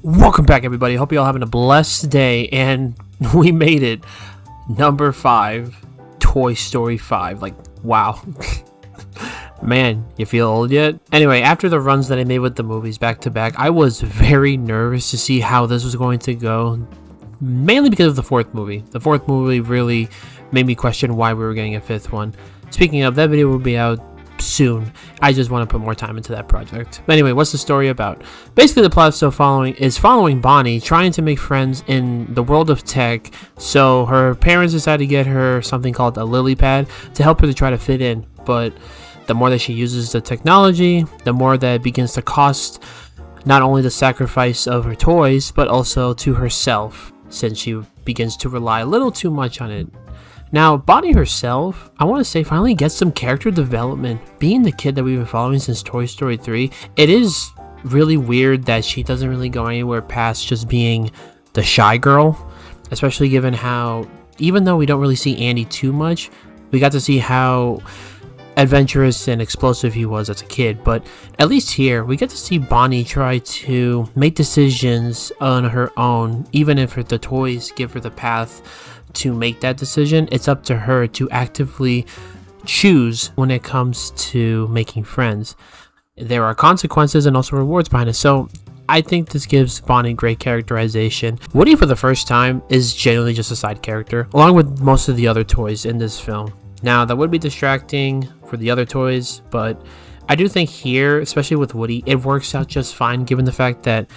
Welcome back, everybody. Hope you all having a blessed day, and we made it. Number 5, Toy Story 5. Like, wow. Man, you feel old yet? Anyway, after the runs that I made with the movies back to back, I was very nervous to see how this was going to go. Mainly because of the fourth movie. The fourth movie really made me question why we were getting a fifth one. Speaking of, that video will be out soon. I just want to put more time into that project. But anyway, what's the story about? Basically, the plot still following Bonnie trying to make friends in the world of tech. So her parents decide to get her something called a lily pad to help her to try to fit in. But the more that she uses the technology, the more that it begins to cost not only the sacrifice of her toys, but also to herself, since she begins to rely a little too much on it. Now, Bonnie herself, I want to say, finally gets some character development. Being the kid that we've been following since Toy Story 3, it is really weird that she doesn't really go anywhere past just being the shy girl, especially given how, even though we don't really see Andy too much, we got to see how adventurous and explosive he was as a kid. But at least here, we get to see Bonnie try to make decisions on her own, even if the toys give her the path to make that decision. It's up to her to actively choose when it comes to making friends. There are consequences and also rewards behind it, so I think this gives Bonnie great characterization. Woody, for the first time, is genuinely just a side character, along with most of the other toys in this film. Now, that would be distracting for the other toys, but I do think here, especially with Woody, it works out just fine given the fact that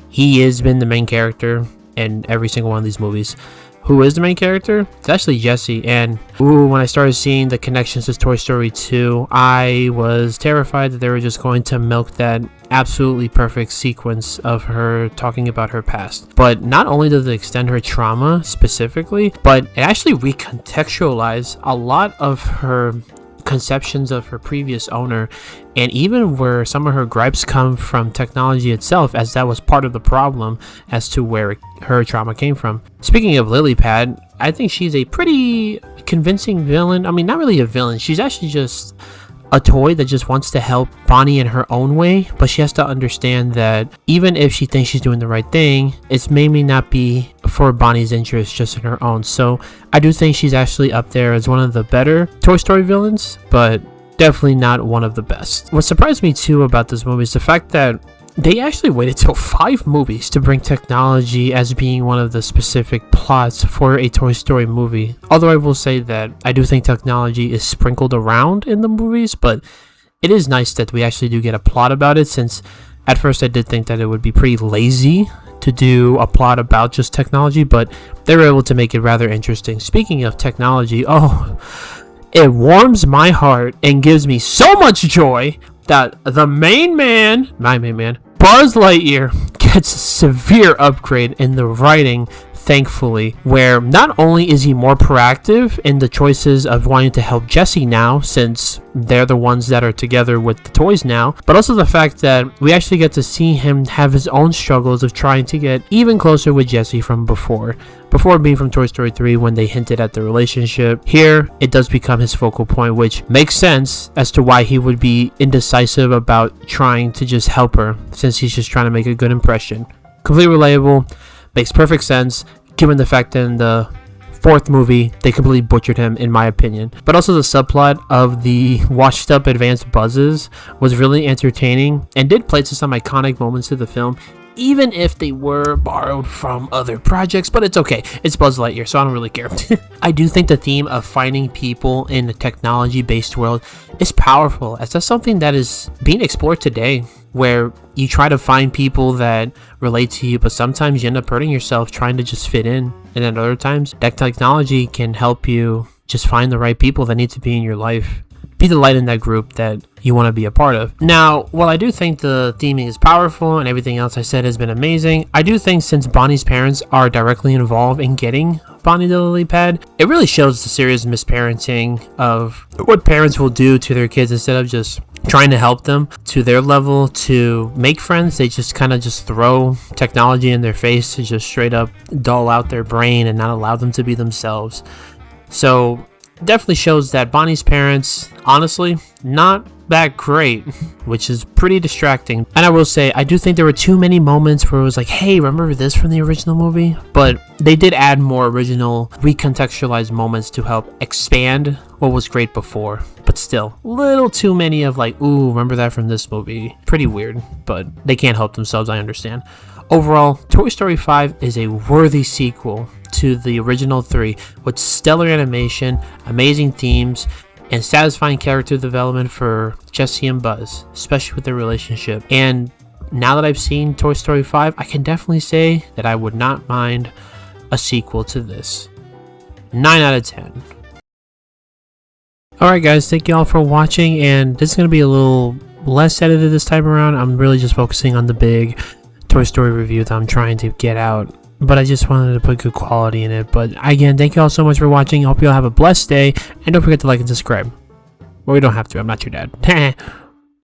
he has been the main character in every single one of these movies. Who is the main character? It's actually Jessie, and when I started seeing the connections to Toy Story 2, I was terrified that they were just going to milk that absolutely perfect sequence of her talking about her past. But not only does it extend her trauma specifically, but it actually recontextualizes a lot of her conceptions of her previous owner, and even where some of her gripes come from technology itself, as that was part of the problem as to where her trauma came from. Speaking of Lilypad, I think she's a pretty convincing villain. I mean, not really a villain, she's actually just a toy that just wants to help Bonnie in her own way, but she has to understand that even if she thinks she's doing the right thing, it's maybe not be for Bonnie's interest, just in her own. So I do think she's actually up there as one of the better Toy Story villains, but definitely not one of the best. What surprised me too about this movie is the fact that they actually waited till 5 movies to bring technology as being one of the specific plots for a Toy Story movie. Although I will say that I do think technology is sprinkled around in the movies, but it is nice that we actually do get a plot about it, since at first I did think that it would be pretty lazy to do a plot about just technology, but they were able to make it rather interesting. Speaking of technology, it warms my heart and gives me so much joy that my main man, Buzz Lightyear, gets a severe upgrade in the writing, thankfully, where not only is he more proactive in the choices of wanting to help Jessie now, since they're the ones that are together with the toys now, but also the fact that we actually get to see him have his own struggles of trying to get even closer with Jessie from before being from Toy Story 3 when they hinted at the relationship. Here, it does become his focal point, which makes sense as to why he would be indecisive about trying to just help her, since he's just trying to make a good impression. Completely relatable, makes perfect sense, given the fact that in the fourth movie, they completely butchered him, in my opinion. But also the subplot of the washed up advanced buzzes was really entertaining and did play to some iconic moments of the film, even if they were borrowed from other projects, but it's okay. It's Buzz Lightyear, so I don't really care. I do think the theme of finding people in a technology-based world is powerful, as that's something that is being explored today, where you try to find people that relate to you, but sometimes you end up hurting yourself trying to just fit in, and then other times that technology can help you just find the right people that need to be in your life. Be the light in that group that you want to be a part of. Now, while I do think the theming is powerful and everything else I said has been amazing, I do think since Bonnie's parents are directly involved in getting Bonnie the lily pad, it really shows the serious misparenting of what parents will do to their kids. Instead of just trying to help them to their level to make friends, they just kind of just throw technology in their face to just straight up dull out their brain and not allow them to be themselves. So definitely shows that Bonnie's parents, honestly, not that great, which is pretty distracting. And I will say, I do think there were too many moments where it was like, hey, remember this from the original movie? But they did add more original, recontextualized moments to help expand what was great before. But still, little too many of like, ooh, remember that from this movie? Pretty weird, but they can't help themselves, I understand. Overall, Toy Story 5 is a worthy sequel to the original 3 with stellar animation, amazing themes, and satisfying character development for Jessie and Buzz, especially with their relationship. And now that I've seen Toy Story 5, I can definitely say that I would not mind a sequel to this. 9 out of 10. Alright guys, thank you all for watching, and this is going to be a little less edited this time around. I'm really just focusing on the big Toy Story review that I'm trying to get out, but I just wanted to put good quality in it. But again, thank you all so much for watching. I hope you all have a blessed day, and don't forget to like and subscribe. Well, you don't have to, I'm not your dad.